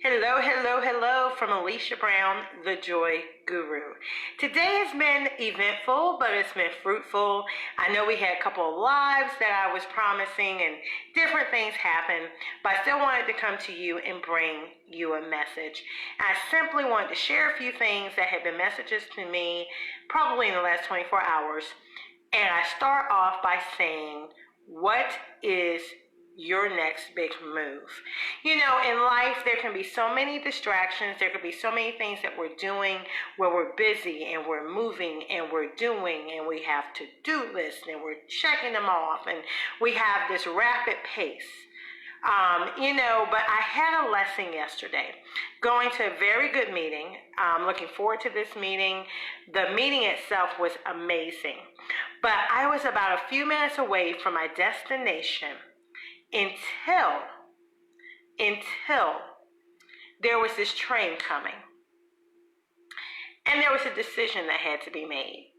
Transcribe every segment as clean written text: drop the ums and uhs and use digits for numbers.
Hello, hello, hello from Alesha Brown, the Joy Guru. Today has been eventful, but it's been fruitful. I know we had a couple of lives that I was promising and different things happened, but I still wanted to come to you and bring you a message. I simply wanted to share a few things that have been messages to me probably in the last 24 hours. And I start off by saying, what is your next big move? You know, in life, there can be so many distractions. There could be so many things that we're doing where we're busy and we're moving and we're doing and we have to-do lists and we're checking them off and we have this rapid pace. But I had a lesson yesterday going to a very good meeting. Looking forward to this meeting. The meeting itself was amazing, but I was about a few minutes away from my destination until there was this train coming. And there was a decision that had to be made.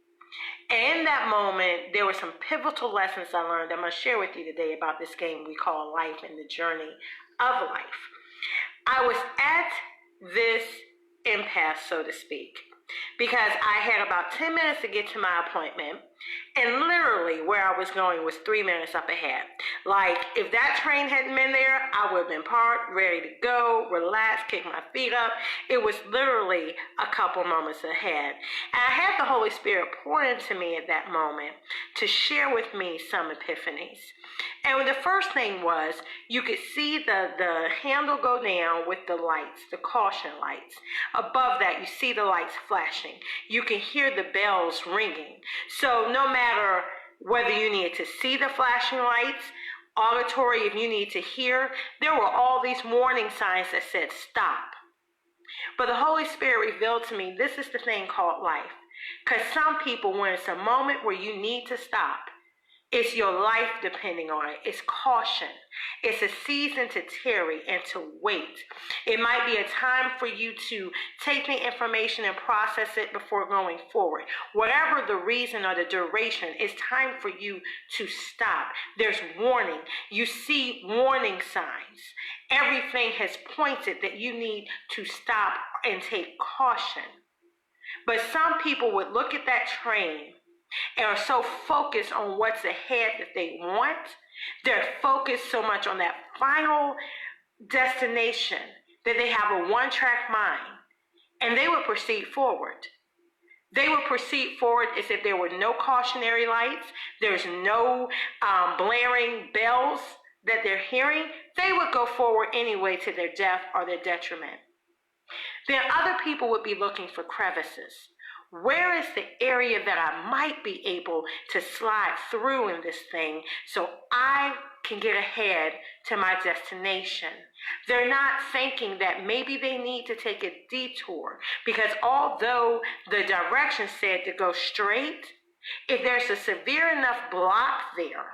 And in that moment, there were some pivotal lessons I learned I'm going to share with you today about this game we call life and the journey of life. I was at this impasse, so to speak, because I had about 10 minutes to get to my appointment, and literally where I was going was 3 minutes up ahead. Like, if that train hadn't been there, I would have been parked, ready to go, relax, kick my feet up. It was literally a couple moments ahead. And I had the Holy Spirit pour into me at that moment to share with me some epiphanies. And the first thing was, you could see the handle go down with the lights, the caution lights. Above that, you see the lights flashing. You can hear the bells ringing. So no matter whether you needed to see the flashing lights, auditory if you need to hear, there were all these warning signs that said stop. But the Holy Spirit revealed to me this is the thing called life. Because some people, when it's a moment where you need to stop, it's your life depending on it. It's caution. It's a season to tarry and to wait. It might be a time for you to take the information and process it before going forward. Whatever the reason or the duration, it's time for you to stop. There's warning. You see warning signs. Everything has pointed that you need to stop and take caution. But some people would look at that train and are so focused on what's ahead that they want. They're focused so much on that final destination that they have a one-track mind, and they would proceed forward. They would proceed forward as if there were no cautionary lights, there's no blaring bells that they're hearing. They would go forward anyway to their death or their detriment. Then other people would be looking for crevices. Where is the area that I might be able to slide through in this thing so I can get ahead to my destination? They're not thinking that maybe they need to take a detour, because although the direction said to go straight, if there's a severe enough block there,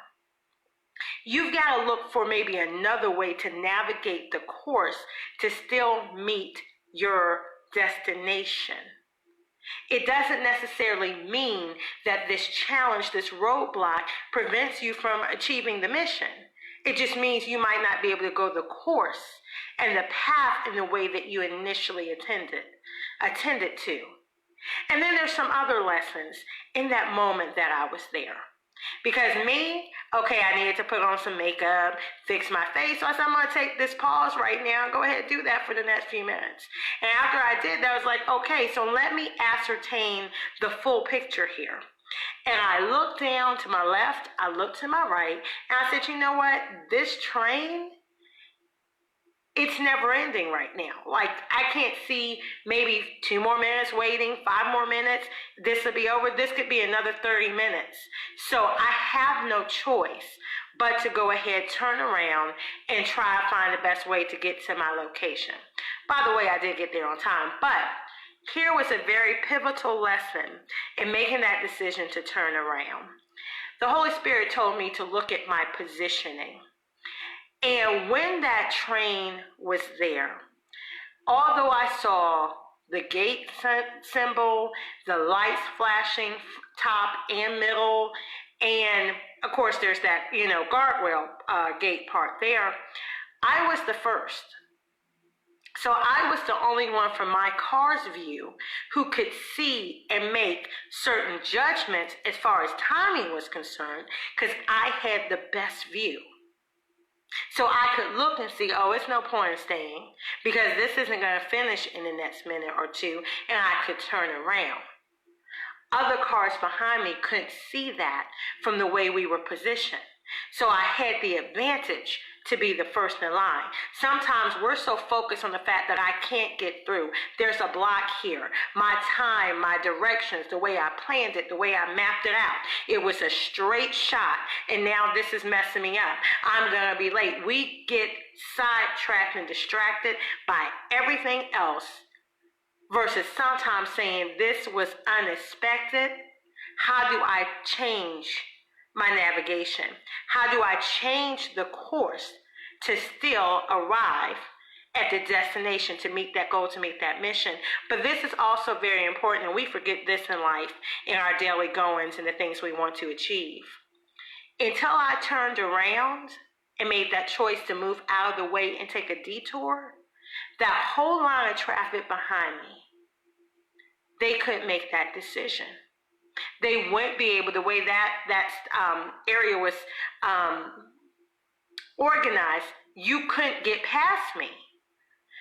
you've got to look for maybe another way to navigate the course to still meet your destination. It doesn't necessarily mean that this challenge, this roadblock, prevents you from achieving the mission. It just means you might not be able to go the course and the path in the way that you initially attended to. And then there's some other lessons in that moment that I was there. Because I needed to put on some makeup, fix my face. So I said, I'm going to take this pause right now and go ahead and do that for the next few minutes. And after I did that, I was like, okay, so let me ascertain the full picture here. And I looked down to my left, I looked to my right, and I said, you know what? This train, it's never ending right now. Like, I can't see maybe 2 more minutes waiting, 5 more minutes. This will be over. This could be another 30 minutes. So I have no choice but to go ahead, turn around, and try to find the best way to get to my location. By the way, I did get there on time, but here was a very pivotal lesson in making that decision to turn around. The Holy Spirit told me to look at my positioning. And when that train was there, although I saw the gate symbol, the lights flashing top and middle, and of course there's that, guardrail gate part there, I was the first. So I was the only one from my car's view who could see and make certain judgments as far as timing was concerned, because I had the best view. So I could look and see, oh, it's no point in staying because this isn't going to finish in the next minute or two, and I could turn around. Other cars behind me couldn't see that from the way we were positioned. So I had the advantage to be the first in line. Sometimes we're so focused on the fact that I can't get through. There's a block here. My time, my directions, the way I planned it, the way I mapped it out. It was a straight shot, and now this is messing me up. I'm gonna be late. We get sidetracked and distracted by everything else versus sometimes saying this was unexpected. How do I change my navigation? How do I change the course to still arrive at the destination, to meet that goal, to meet that mission? But this is also very important, and we forget this in life, in our daily goings and the things we want to achieve. Until I turned around and made that choice to move out of the way and take a detour, that whole line of traffic behind me, they couldn't make that decision. They wouldn't be able, the way that area was organized, you couldn't get past me.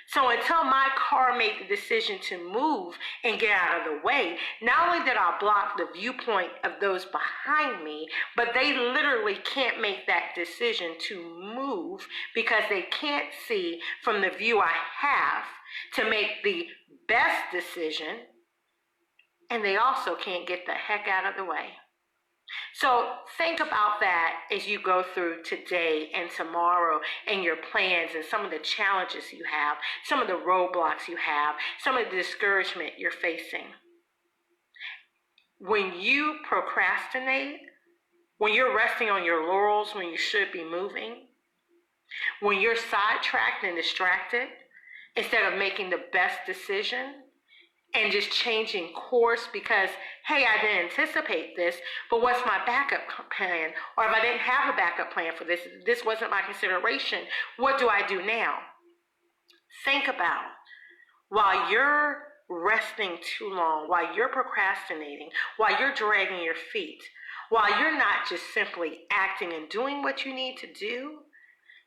So until my car made the decision to move and get out of the way, not only did I block the viewpoint of those behind me, but they literally can't make that decision to move because they can't see from the view I have to make the best decision. And they also can't get the heck out of the way. So think about that as you go through today and tomorrow and your plans and some of the challenges you have, some of the roadblocks you have, some of the discouragement you're facing. When you procrastinate, when you're resting on your laurels when you should be moving, when you're sidetracked and distracted, instead of making the best decision, and just changing course because, hey, I didn't anticipate this, but what's my backup plan? Or if I didn't have a backup plan for this, this wasn't my consideration, what do I do now? Think about, while you're resting too long, while you're procrastinating, while you're dragging your feet, while you're not just simply acting and doing what you need to do,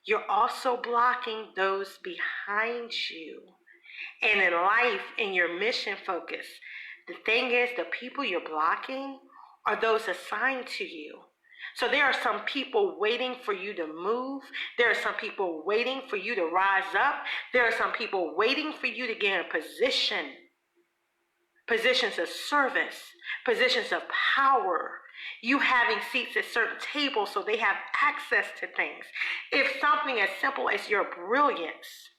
you're also blocking those behind you. And in life, in your mission focus, the thing is, the people you're blocking are those assigned to you. So there are some people waiting for you to move. There are some people waiting for you to rise up. There are some people waiting for you to get in a position, positions of service, positions of power. You having seats at certain tables so they have access to things. If something as simple as your brilliance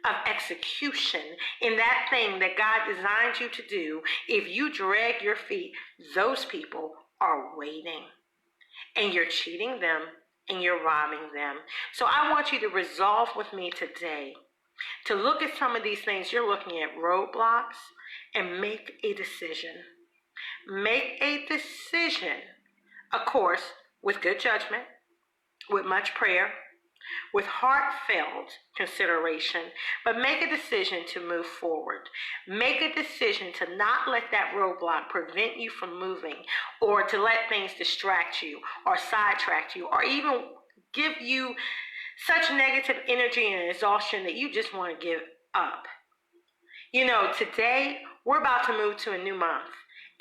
of execution in that thing that God designed you to do, if you drag your feet, those people are waiting. And you're cheating them and you're robbing them. So I want you to resolve with me today to look at some of these things. You're looking at roadblocks and make a decision. Make a decision, of course, with good judgment, with much prayer, with heartfelt consideration, but make a decision to move forward. Make a decision to not let that roadblock prevent you from moving, or to let things distract you or sidetrack you, or even give you such negative energy and exhaustion that you just want to give up. You know, today we're about to move to a new month.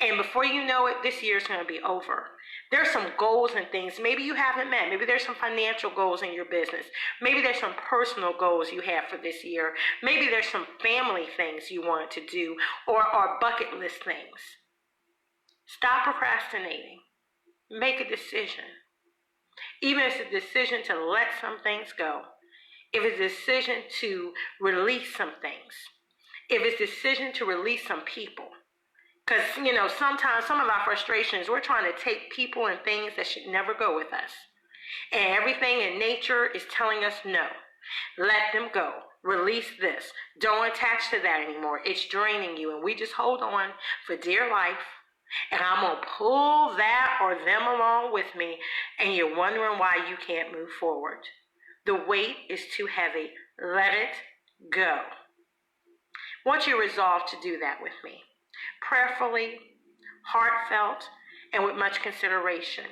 And before you know it, this year's going to be over. There's some goals and things maybe you haven't met. Maybe there's some financial goals in your business. Maybe there's some personal goals you have for this year. Maybe there's some family things you want to do, or bucket list things. Stop procrastinating. Make a decision. Even if it's a decision to let some things go. If it's a decision to release some things. If it's a decision to release some people. Because, you know, sometimes some of our frustrations, we're trying to take people and things that should never go with us. And everything in nature is telling us no. Let them go. Release this. Don't attach to that anymore. It's draining you. And we just hold on for dear life. And I'm going to pull that or them along with me. And you're wondering why you can't move forward. The weight is too heavy. Let it go. I want you to resolve to do that with me. Prayerfully, heartfelt, and with much consideration.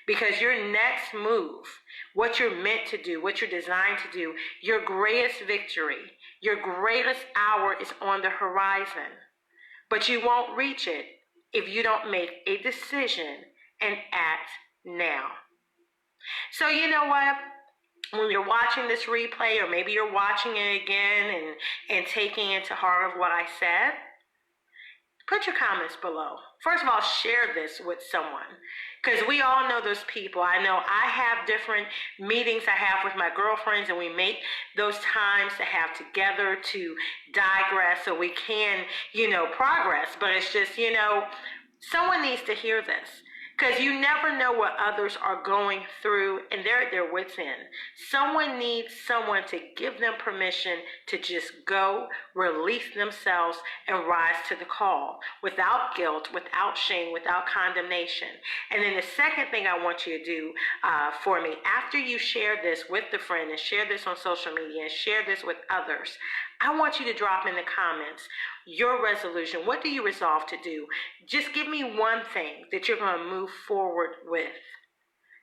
Because your next move, what you're meant to do, what you're designed to do, your greatest victory, your greatest hour is on the horizon. But you won't reach it if you don't make a decision and act now. So you know what? When you're watching this replay, or maybe you're watching it again and taking into heart of what I said, put your comments below. First of all, share this with someone, because we all know those people. I know I have different meetings I have with my girlfriends, and we make those times to have together to digress so we can, progress. But it's just, someone needs to hear this. Because you never know what others are going through, and they're at their wits' end. Someone needs someone to give them permission to just go, release themselves, and rise to the call without guilt, without shame, without condemnation. And then the second thing I want you to do for me, after you share this with the friend and share this on social media and share this with others, I want you to drop in the comments your resolution. What do you resolve to do? Just give me one thing that you're going to move forward with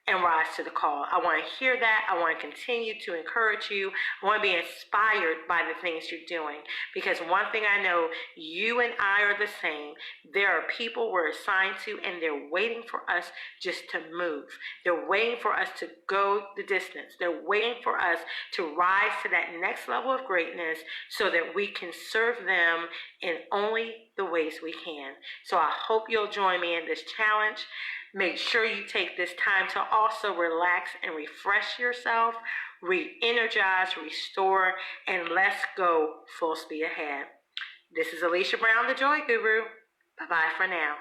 and rise to the call. I want to hear that. I want to continue to encourage you. I want to be inspired by the things you're doing, because one thing I know, you and I are the same. There are people we're assigned to, and they're waiting for us just to move. They're waiting for us to go the distance. They're waiting for us to rise to that next level of greatness so that we can serve them in only the ways we can. So I hope you'll join me in this challenge. Make sure you take this time to also relax and refresh yourself, re-energize, restore, and let's go full speed ahead. This is Alesha Brown, the Joy Guru. Bye-bye for now.